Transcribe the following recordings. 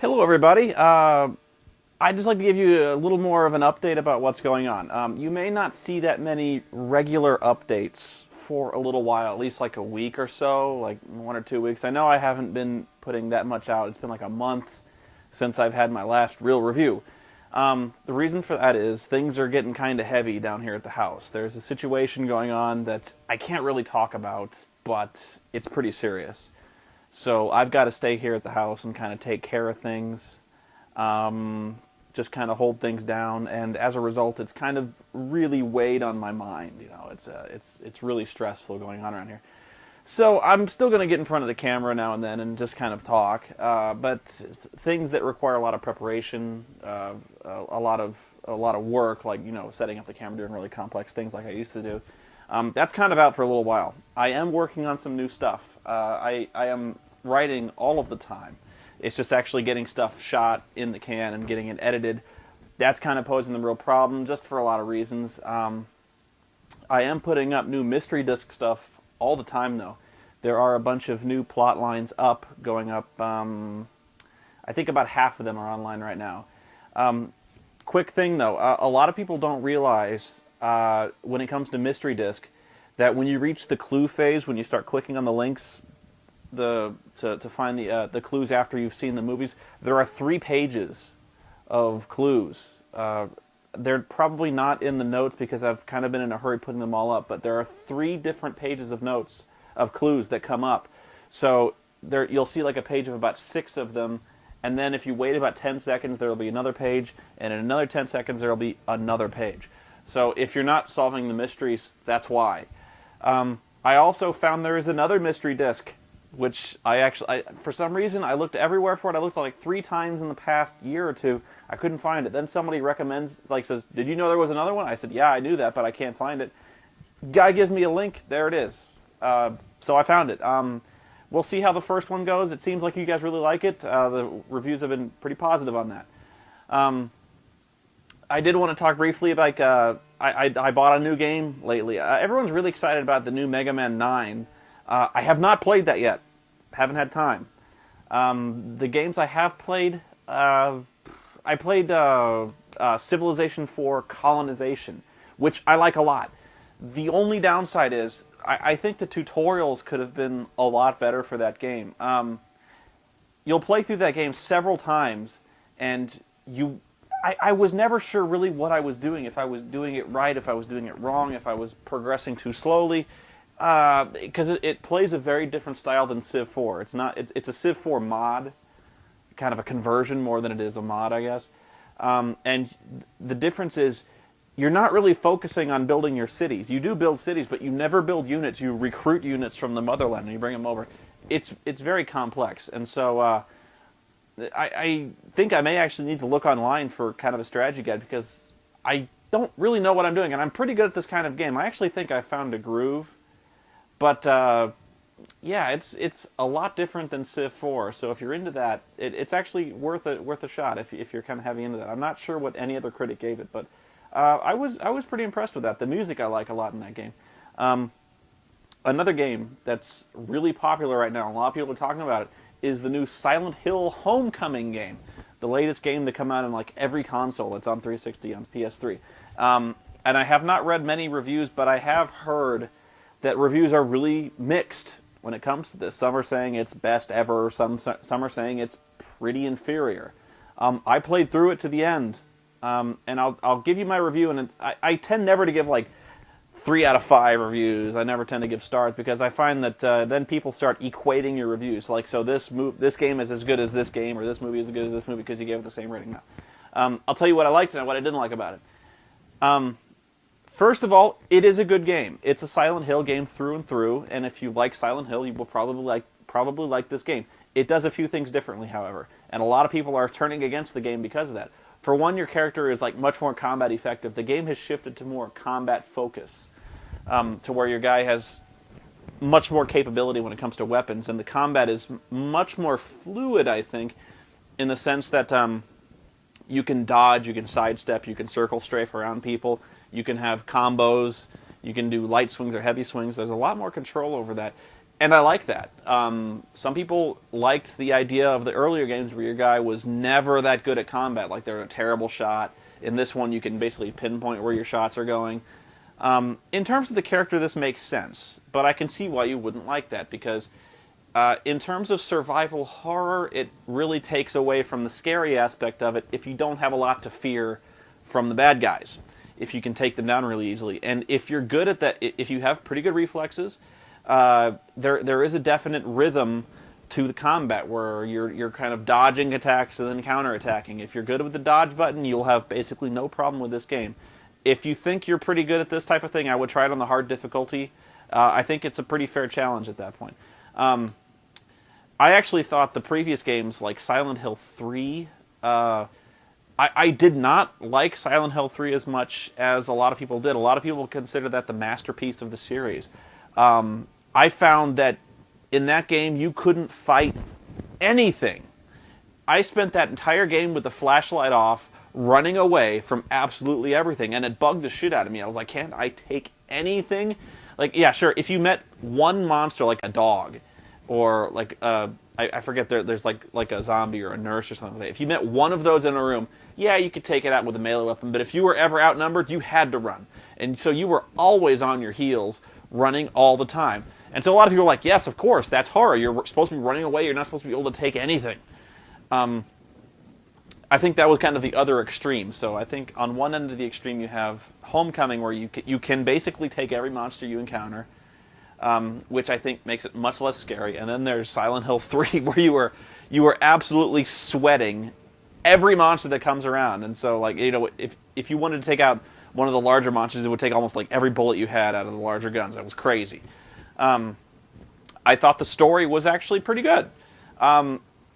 Hello, everybody. I'd just like to give you a little more of an update about what's going on. You may not see that many regular updates for a little while, at least like a week or so, like 1 or 2 weeks. I know I haven't been putting that much out. It's been like a month since I've had my last real review. The reason for that is things are getting kind of heavy down here at the house. There's a situation going on that I can't really talk about, but it's pretty serious. So I've got to stay here at the house and kind of take care of things, just kind of hold things down, and as a result, it's kind of really weighed on my mind. You know, it's really stressful going on around here. So I'm still going to get in front of the camera now and then and just kind of talk, but things that require a lot of preparation, a lot of work, like setting up the camera, doing really complex things like I used to do. That's kind of out for a little while. I am working on some new stuff. I am writing all of the time. It's just actually getting stuff shot in the can and getting it edited. That's kind of posing the real problem, just for a lot of reasons. I am putting up new mystery disc stuff all the time, though. There are a bunch of new plot lines going up. I think about half of them are online right now. Quick thing, though. A lot of people don't realize when it comes to mystery disc that when you reach the clue phase, when you start clicking on the links to find the clues after you've seen the movies, there are 3 pages of clues. They're probably not in the notes because I've kind of been in a hurry putting them all up, but there are 3 different pages of notes of clues that come up. So you'll see like a page of about 6 of them, and then if you wait about 10 seconds, there will be another page, and in another 10 seconds, there will be another page. So if you're not solving the mysteries, that's why. I also found there is another mystery disc, which for some reason, I looked everywhere for it. I looked like 3 times in the past year or 2. I couldn't find it. Then somebody says, "Did you know there was another one?" I said, "Yeah, I knew that, but I can't find it." Guy gives me a link. There it is. So I found it. We'll see how the first one goes. It seems like you guys really like it. The reviews have been pretty positive on that. I did want to talk briefly about, I bought a new game lately. Everyone's really excited about the new Mega Man 9. I have not played that yet. Haven't had time. The games I have played, I played Civilization 4 Colonization, which I like a lot. The only downside is, I think the tutorials could have been a lot better for that game. You'll play through that game several times, and I was never sure really what I was doing, if I was doing it right, if I was doing it wrong, if I was progressing too slowly, because it plays a very different style than Civ 4. It's a Civ 4 mod, kind of a conversion more than it is a mod, I guess. And the difference is, you're not really focusing on building your cities. You do build cities, but you never build units. You recruit units from the motherland and you bring them over. It's very complex, and so I think I may actually need to look online for kind of a strategy guide, because I don't really know what I'm doing, and I'm pretty good at this kind of game. I actually think I found a groove, but yeah, it's a lot different than Civ 4. So if you're into that, it's actually worth a shot if you're kind of heavy into that. I'm not sure what any other critic gave it, but I was pretty impressed with that. The music I like a lot in that game. Another game that's really popular right now, a lot of people are talking about it, is the new Silent Hill Homecoming game. The latest game to come out on like every console. It's on 360, on PS3. And I have not read many reviews, but I have heard that reviews are really mixed when it comes to this. Some are saying it's best ever, some are saying it's pretty inferior. I played through it to the end, and I'll give you my review, and I tend never to give like 3 out of 5 reviews. I never tend to give stars, because I find that then people start equating your reviews. Like, so this game is as good as this game, or this movie is as good as this movie because you gave it the same rating. No. I'll tell you what I liked and what I didn't like about it. First of all, it is a good game. It's a Silent Hill game through and through, and if you like Silent Hill, you will probably like this game. It does a few things differently, however, and a lot of people are turning against the game because of that. For one, your character is like much more combat effective. The game has shifted to more combat focus, to where your guy has much more capability when it comes to weapons, and the combat is much more fluid, I think, in the sense that you can dodge, you can sidestep, you can circle strafe around people, you can have combos, you can do light swings or heavy swings. There's a lot more control over that. And I like that. Some people liked the idea of the earlier games where your guy was never that good at combat, like they're a terrible shot. In this one, you can basically pinpoint where your shots are going. In terms of the character, this makes sense, but I can see why you wouldn't like that, because in terms of survival horror, it really takes away from the scary aspect of it if you don't have a lot to fear from the bad guys, if you can take them down really easily. And if you're good at that, if you have pretty good reflexes, there is a definite rhythm to the combat where you're kind of dodging attacks and then counterattacking. If you're good with the dodge button, you'll have basically no problem with this game. If you think you're pretty good at this type of thing, I would try it on the hard difficulty. I think it's a pretty fair challenge at that point. I actually thought the previous games, like Silent Hill 3, I did not like Silent Hill 3 as much as a lot of people did. A lot of people consider that the masterpiece of the series. I found that in that game, you couldn't fight anything. I spent that entire game with the flashlight off, running away from absolutely everything, and it bugged the shit out of me. I was like, can't I take anything? Like, yeah, sure, if you met one monster, like a dog, or like, I forget, there's like a zombie or a nurse or something like that. If you met one of those in a room, yeah, you could take it out with a melee weapon, but if you were ever outnumbered, you had to run. And so you were always on your heels, running all the time. And so a lot of people are like, yes, of course, that's horror. You're supposed to be running away. You're not supposed to be able to take anything. I think that was kind of the other extreme. So I think on one end of the extreme you have Homecoming, where you can basically take every monster you encounter, which I think makes it much less scary. And then there's Silent Hill 3, where you were absolutely sweating every monster that comes around. And so, like, you know, if you wanted to take out one of the larger monsters, it would take almost like every bullet you had out of the larger guns. That was crazy. I thought the story was actually pretty good.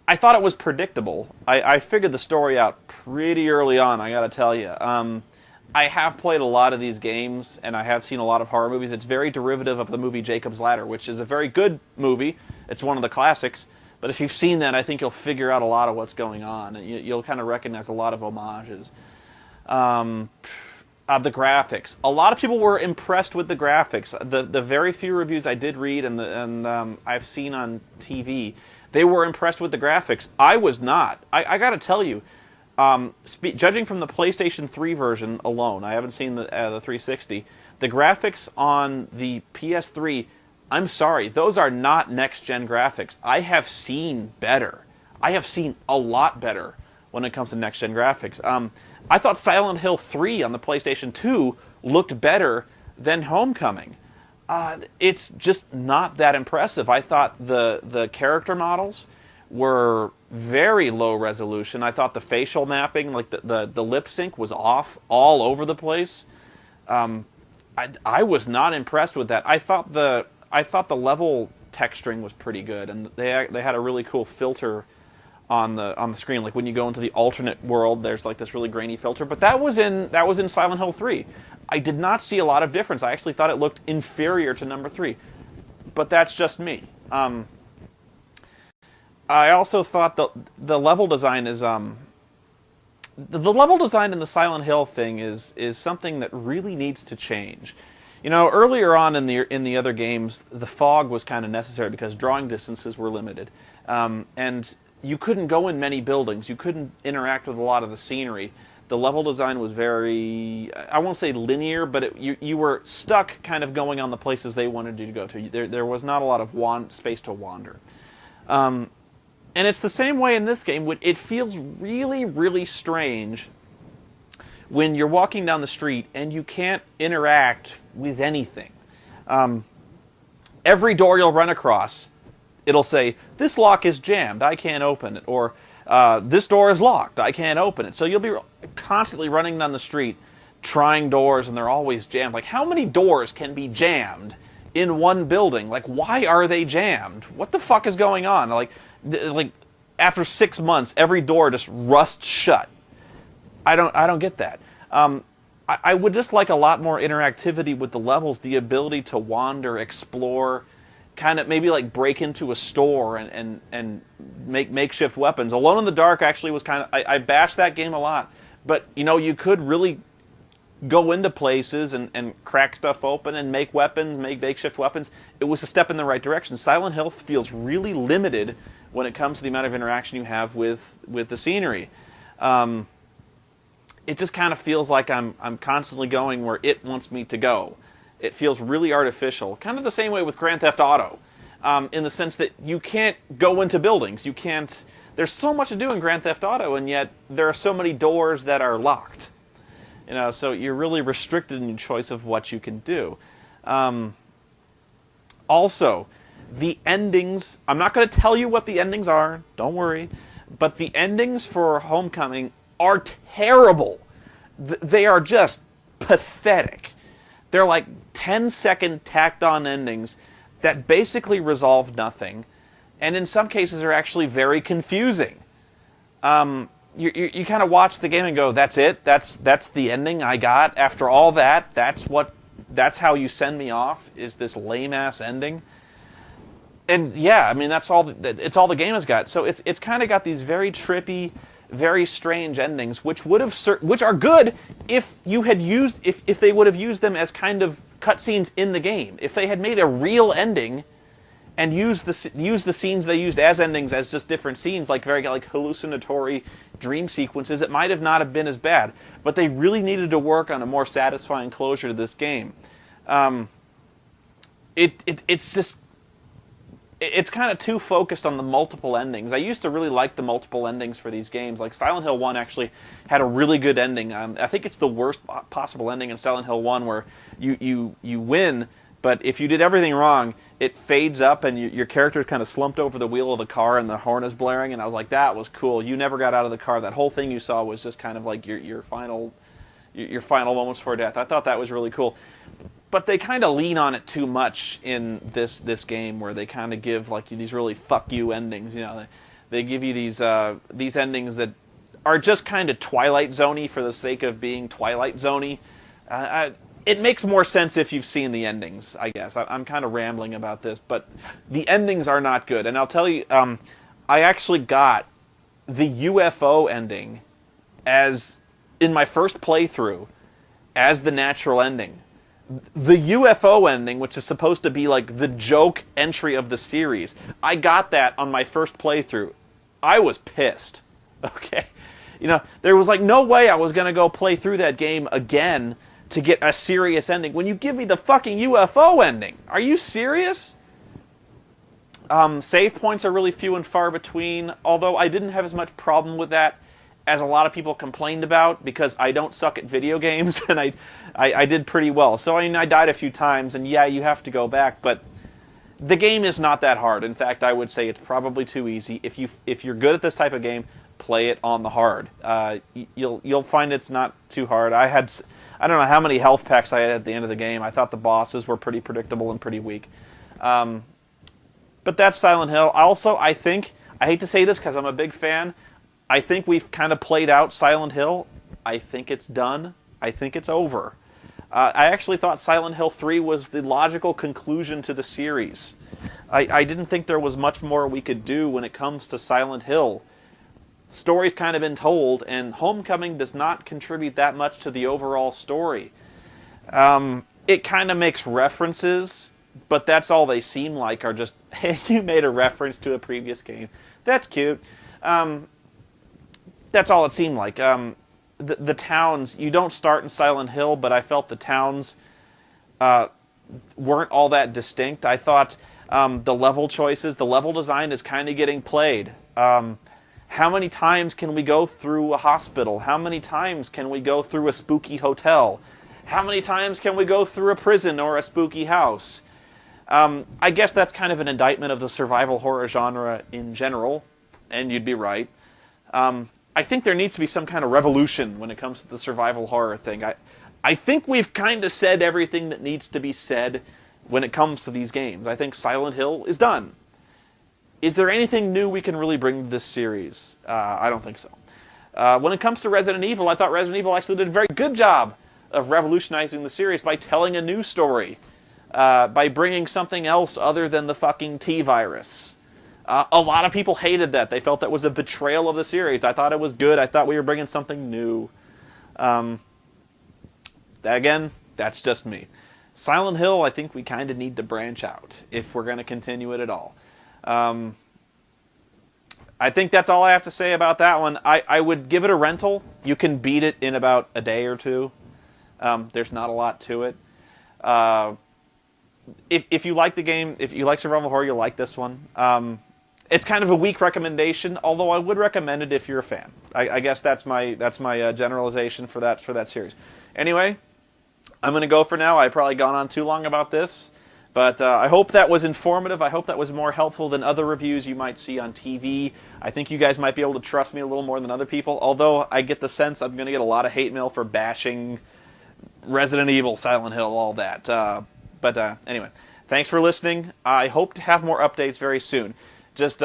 I thought it was predictable. I figured the story out pretty early on, I gotta tell you. I have played a lot of these games, and I have seen a lot of horror movies. It's very derivative of the movie Jacob's Ladder, which is a very good movie. It's one of the classics. But if you've seen that, I think you'll figure out a lot of what's going on. And you'll kind of recognize a lot of homages. The graphics. A lot of people were impressed with the graphics. The very few reviews I did read and I've seen on TV, they were impressed with the graphics. I was not. I got to tell you, judging from the PlayStation 3 version alone, I haven't seen the 360, the graphics on the PS3, I'm sorry, those are not next-gen graphics. I have seen better. I have seen a lot better when it comes to next-gen graphics. I thought Silent Hill 3 on the PlayStation 2 looked better than Homecoming. It's just not that impressive. I thought the character models were very low resolution. I thought the facial mapping, like the lip sync, was off all over the place. I was not impressed with that. I thought the level texturing was pretty good, and they had a really cool filter on the screen. Like when you go into the alternate world, there's like this really grainy filter. But that was in Silent Hill 3. I did not see a lot of difference. I actually thought it looked inferior to number 3. But that's just me. I also thought the level design is the level design in the Silent Hill thing is something that really needs to change. You know, earlier on in the other games, the fog was kind of necessary because drawing distances were limited, and you couldn't go in many buildings. You couldn't interact with a lot of the scenery. The level design was very, I won't say linear, but you were stuck kind of going on the places they wanted you to go to. There was not a lot of space to wander. And it's the same way in this game. It feels really, really strange when you're walking down the street and you can't interact with anything. Every door you'll run across, it'll say, this lock is jammed, I can't open it. Or, this door is locked, I can't open it. So you'll be constantly running down the street, trying doors, and they're always jammed. Like, how many doors can be jammed in one building? Like, why are they jammed? What the fuck is going on? Like after 6 months, every door just rusts shut. I don't get that. I would just like a lot more interactivity with the levels, the ability to wander, explore, kind of maybe like break into a store and make makeshift weapons. Alone in the Dark actually was kind of, I bashed that game a lot, but you know, you could really go into places and crack stuff open and make weapons, make makeshift weapons. It was a step in the right direction. Silent Hill feels really limited when it comes to the amount of interaction you have with the scenery. It just kind of feels like I'm constantly going where it wants me to go. It feels really artificial, kind of the same way with Grand Theft Auto, in the sense that you can't go into buildings. You can't. There's so much to do in Grand Theft Auto, and yet there are so many doors that are locked. You know, so you're really restricted in your choice of what you can do. Also, the endings. I'm not going to tell you what the endings are. Don't worry. But the endings for Homecoming are terrible. They are just pathetic. They're like 10-second tacked-on endings that basically resolve nothing, and in some cases are actually very confusing. You kind of watch the game and go, "That's it. That's the ending I got. After all that, that's how you send me off? Is this lame-ass ending?" And yeah, I mean it's all the game has got. So it's kind of got these very trippy, very strange endings, which are good if you had used if they would have used them as kind of cutscenes in the game. If they had made a real ending and used the scenes they used as endings as just different scenes, like hallucinatory dream sequences, it might have not have been as bad. But they really needed to work on a more satisfying closure to this game. It's kind of too focused on the multiple endings. I used to really like the multiple endings for these games. Like Silent Hill 1 actually had a really good ending. I think it's the worst possible ending in Silent Hill 1 where you win, but if you did everything wrong, it fades up and your character is kind of slumped over the wheel of the car and the horn is blaring, and I was like, that was cool. You never got out of the car. That whole thing you saw was just kind of like your final moments before death. I thought that was really cool. But they kind of lean on it too much in this game, where they kind of give like these really fuck you endings. You know, they give you these endings that are just kind of Twilight Zone-y for the sake of being Twilight Zone-y. It makes more sense if you've seen the endings, I guess. I'm kind of rambling about this, but the endings are not good. And I'll tell you, I actually got the UFO ending as in my first playthrough as the natural ending. The UFO ending, which is supposed to be like the joke entry of the series, I got that on my first playthrough. I was pissed. Okay? You know, there was like no way I was going to go play through that game again to get a serious ending when you give me the fucking UFO ending. Are you serious? Save points are really few and far between, although I didn't have as much problem with that as a lot of people complained about, because I don't suck at video games, and I did pretty well. So, I mean, I died a few times, and yeah, you have to go back, but the game is not that hard. In fact, I would say it's probably too easy. If you're good at this type of game, play it on the hard. You'll find it's not too hard. I don't know how many health packs I had at the end of the game. I thought the bosses were pretty predictable and pretty weak. But that's Silent Hill. Also, I hate to say this because I'm a big fan, I think we've kind of played out Silent Hill. I think it's done. I think it's over. I actually thought Silent Hill 3 was the logical conclusion to the series. I didn't think there was much more we could do when it comes to Silent Hill. Story's kind of been told, and Homecoming does not contribute that much to the overall story. It kind of makes references, but that's all they seem like, are just, hey, you made a reference to a previous game. That's cute. That's all it seemed like. The towns, you don't start in Silent Hill, but I felt the towns weren't all that distinct. I thought the level choices, the level design is kind of getting played. How many times can we go through a hospital? How many times can we go through a spooky hotel? How many times can we go through a prison or a spooky house? I guess that's kind of an indictment of the survival horror genre in general, and you'd be right. I think there needs to be some kind of revolution when it comes to the survival horror thing. I think we've kind of said everything that needs to be said when it comes to these games. I think Silent Hill is done. Is there anything new we can really bring to this series? I don't think so. When it comes to Resident Evil, I thought Resident Evil actually did a very good job of revolutionizing the series by telling a new story, by bringing something else other than the fucking T-virus. A lot of people hated that. They felt that was a betrayal of the series. I thought it was good. I thought we were bringing something new. Again, that's just me. Silent Hill, I think we kind of need to branch out if we're going to continue it at all. I think that's all I have to say about that one. I would give it a rental. You can beat it in about a day or two. There's not a lot to it. If you like the game, if you like survival horror, you'll like this one. It's kind of a weak recommendation, although I would recommend it if you're a fan. I guess that's my generalization for that series. Anyway, I'm going to go for now. I've probably gone on too long about this, but I hope that was informative. I hope that was more helpful than other reviews you might see on TV. I think you guys might be able to trust me a little more than other people, although I get the sense I'm going to get a lot of hate mail for bashing Resident Evil, Silent Hill, all that. But anyway, thanks for listening. I hope to have more updates very soon. Just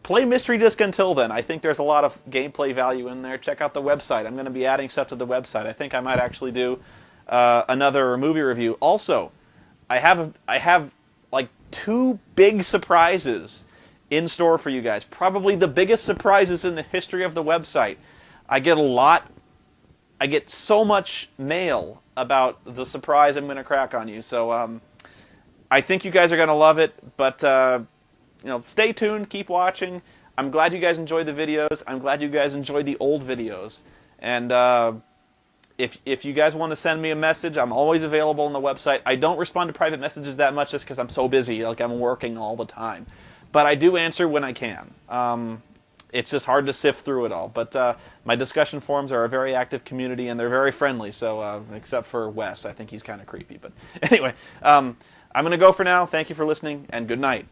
play Mystery Disc until then. I think there's a lot of gameplay value in there. Check out the website. I'm going to be adding stuff to the website. I think I might actually do another movie review. Also, I have like 2 big surprises in store for you guys. Probably the biggest surprises in the history of the website. I get so much mail about the surprise I'm going to crack on you. So I think you guys are going to love it, but stay tuned, keep watching. I'm glad you guys enjoyed the videos. I'm glad you guys enjoyed the old videos. And if you guys want to send me a message, I'm always available on the website. I don't respond to private messages that much just because I'm so busy. Like, I'm working all the time. But I do answer when I can. It's just hard to sift through it all. But my discussion forums are a very active community, and they're very friendly. So, except for Wes, I think he's kind of creepy. But anyway, I'm going to go for now. Thank you for listening, and good night.